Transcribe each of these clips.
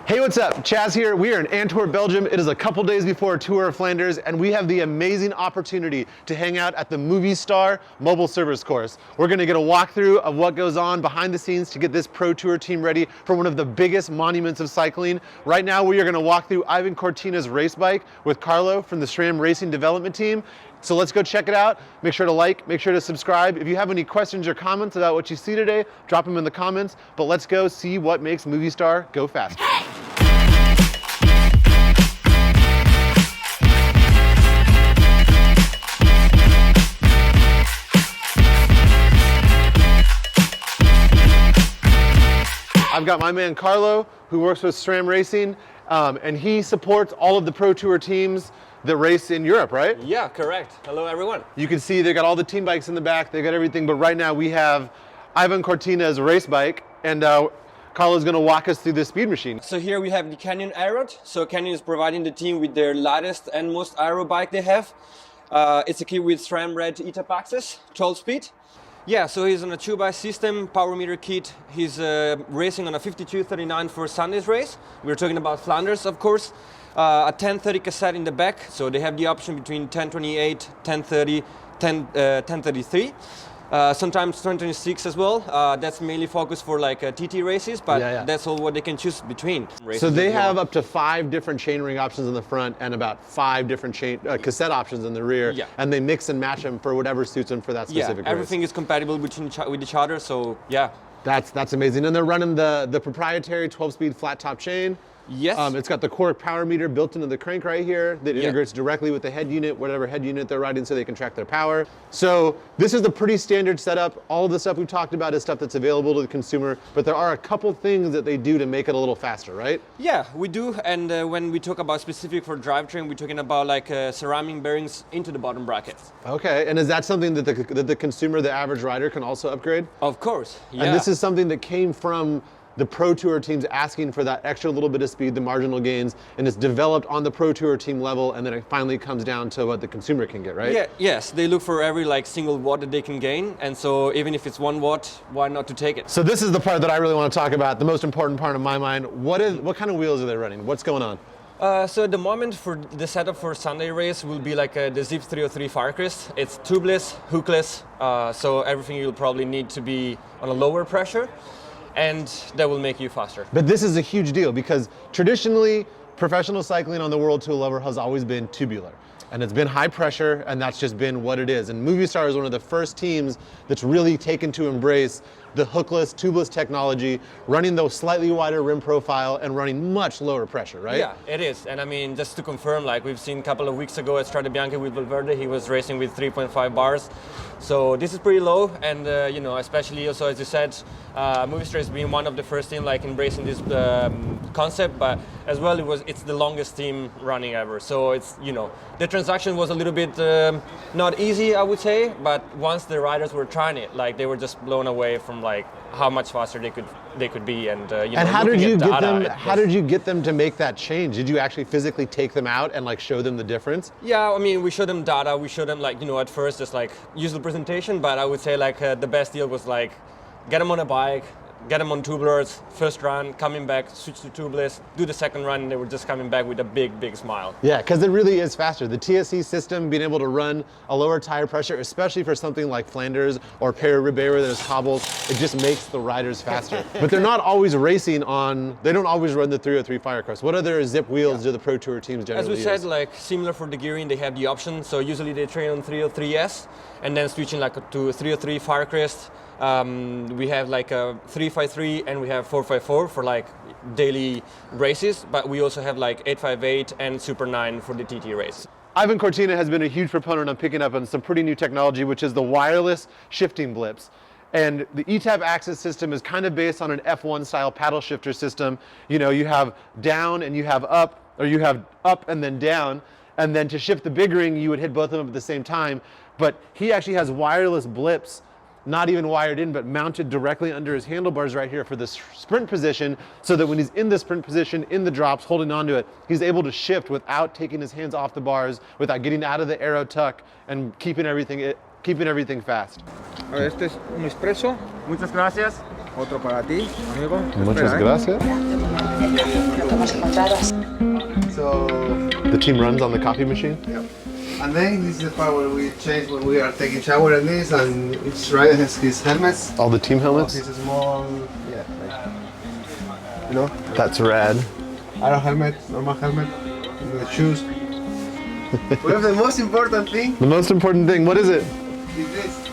Hey, what's up? Chaz here. We are in Antwerp, Belgium. It is a couple days before Tour of Flanders, and we have the amazing opportunity to hang out at the Movistar mobile service course. We're gonna get a walkthrough of what goes on behind the scenes to get this Pro Tour team ready for one of the biggest monuments of cycling. Right now, we are gonna walk through Iván Cortina's race bike with Carlo from the SRAM Racing Development Team. So let's go check it out. Make sure to like, make sure to subscribe. If you have any questions or comments about what you see today, drop them in the comments. But let's go see what makes Movistar go fast. I've got my man Carlo, who works with SRAM Racing, and he supports all of the Pro Tour teams that race in Europe, right? Yeah, correct. Hello, everyone. You can see they got all the team bikes in the back, they got everything, but right now we have Iván Cortina's race bike, and Carlo's gonna walk us through the speed machine. So here we have the Canyon Aeroad. So Canyon is providing the team with their lightest and most aero bike they have. It's equipped with SRAM Red ETAP Access, 12 speed. Yeah, so he's on a 2x system, power meter kit. He's racing on a 5239 for Sunday's race. We're talking about Flanders, of course. A 1030 cassette in the back, so they have the option between 1028, 1030, 1033. Sometimes 1026 as well. That's mainly focused for like TT races, but that's all what they can choose between. So they have up to 5 different chainring options in the front and about 5 different cassette options in the rear, and they mix and match them for whatever suits them for that specific race. Everything is compatible with each other, so yeah. That's amazing. And they're running the proprietary 12-speed flat top chain. Yes. It's got the core power meter built into the crank right here that integrates directly with the head unit, whatever head unit they're riding, so they can track their power. So this is a pretty standard setup. All of the stuff we've talked about is stuff that's available to the consumer, but there are a couple things that they do to make it a little faster, right? Yeah, we do. And when we talk about specific for drivetrain, we're talking about like ceramic bearings into the bottom brackets. Okay, and is that something that the consumer, the average rider, can also upgrade? Of course, yeah. And this is something that came from the Pro Tour teams asking for that extra little bit of speed, the marginal gains, and it's developed on the Pro Tour team level, and then it finally comes down to what the consumer can get, right? Yeah, yes, they look for every like single watt that they can gain, and so even if it's 1 watt, why not to take it? So this is the part that I really want to talk about, the most important part in my mind. What kind of wheels are they running? What's going on? So at the moment for the setup for Sunday race will be like the Zipp 303 Firecrest. It's tubeless, hookless, so everything you'll probably need to be on a lower pressure, and that will make you faster. But this is a huge deal because traditionally, professional cycling on the World Tour level has always been tubular. And it's been high pressure, and that's just been what it is. And Movistar is one of the first teams that's really taken to embrace the hookless, tubeless technology, running the slightly wider rim profile and running much lower pressure, right? Yeah, it is. And I mean, just to confirm, like we've seen a couple of weeks ago at Strade Bianche with Valverde, he was racing with 3.5 bars. So this is pretty low, and you know, especially also as you said, Movistar has been one of the first team like embracing this concept, but as well it's the longest team running ever. So it's, you know, the transaction was a little bit not easy, I would say, but once the riders were trying it, like they were just blown away from like how much faster they could be, and you know. And how did you get them to make that change? Did you actually physically take them out and like show them the difference? Yeah, I mean, we showed them data. We showed them like, you know, at first just like use the presentation, but I would say like the best deal was like get them on a bike, get them on tubeless, first run, coming back, switch to tubeless, do the second run, and they were just coming back with a big smile. Yeah, because it really is faster. The TSC system, being able to run a lower tire pressure, especially for something like Flanders or Paris-Roubaix where there's cobbles, it just makes the riders faster. But they're not always racing on, they don't always run the 303 Firecrest. What other Zipp wheels do the Pro Tour teams generally use? As we said, like similar for the gearing, they have the option. So usually they train on 303S and then switching like to 303 Firecrest. We have like a 353 and we have 454 for like daily races, but we also have like 858 and Super 9 for the TT race. Iván Cortina has been a huge proponent on picking up on some pretty new technology, which is the wireless shifting blips. And the ETAP Access system is kind of based on an F1 style paddle shifter system. You know, you have down and you have up, or you have up and then down. And then to shift the big ring, you would hit both of them at the same time. But he actually has wireless blips, not even wired in, but mounted directly under his handlebars right here for the sprint position, so that when he's in the sprint position, in the drops, holding onto it, he's able to shift without taking his hands off the bars, without getting out of the aero tuck, and keeping everything fast. Este es un espresso. Muchas gracias. Otro para ti, amigo. Muchas gracias. hemos encontrado. So, The team runs on the coffee machine? yeah. And then this is the part where we change when we are taking shower and this, and each rider has his helmets. All the team helmets? This is small, yeah, like, you know, That's rad. aero helmet, normal helmet, with shoes. We have the most important thing The most important thing, what is it? is this,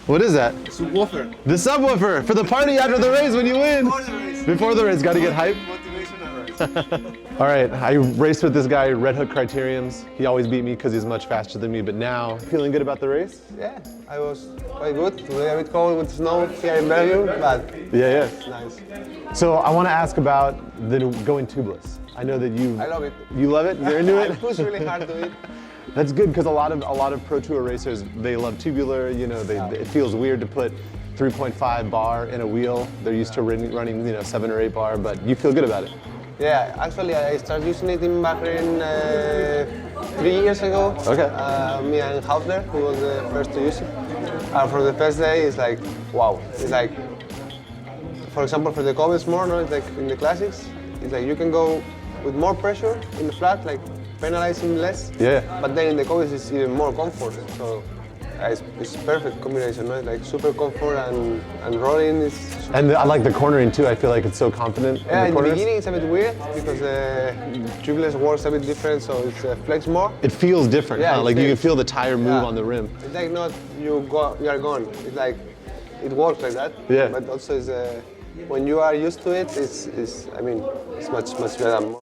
What is that? subwoofer. The subwoofer for the party after the race when you win. Before the race. Before the race, gotta get hype. Motivational race. All right, I raced with this guy, Red Hook Criteriums. He always beat me because he's much faster than me, but now, feeling good about the race? Yeah, I was quite good. Today a bit cold with snow here in Belgium, but Yeah, it's nice. So I want to ask about the going tubeless. I know that you. I love it. You love it? You're into I it? push really hard to it. That's good because a lot of Pro Tour racers, they love tubular. You know, it feels weird to put 3.5 bar in a wheel. They're used to running 7 or 8 bar, but you feel good about it. Yeah, actually I started using it in Bahrain 3 years ago. Okay. Me and Hausler, who was the first to use it. For the first day, it's like, wow. It's like, for example, for the Cobbles more, no? It's like in the classics, it's like you can go with more pressure in the flat, like penalizing less. Yeah. But then in the Cobbles, it's even more comfort. So it's perfect combination, no? Like super comfort and rolling is. And I like the cornering too. I feel like it's so confident Yeah, in in the the corners. beginning it's a bit weird because the tubeless works a bit different, so it's flex more. It feels different, Yeah, huh? it Like you can feels- feel the tire move Yeah. on the rim. It's like not you are gone. It's like it works like that. Yeah. But also it's, when you are used to it, it's much better.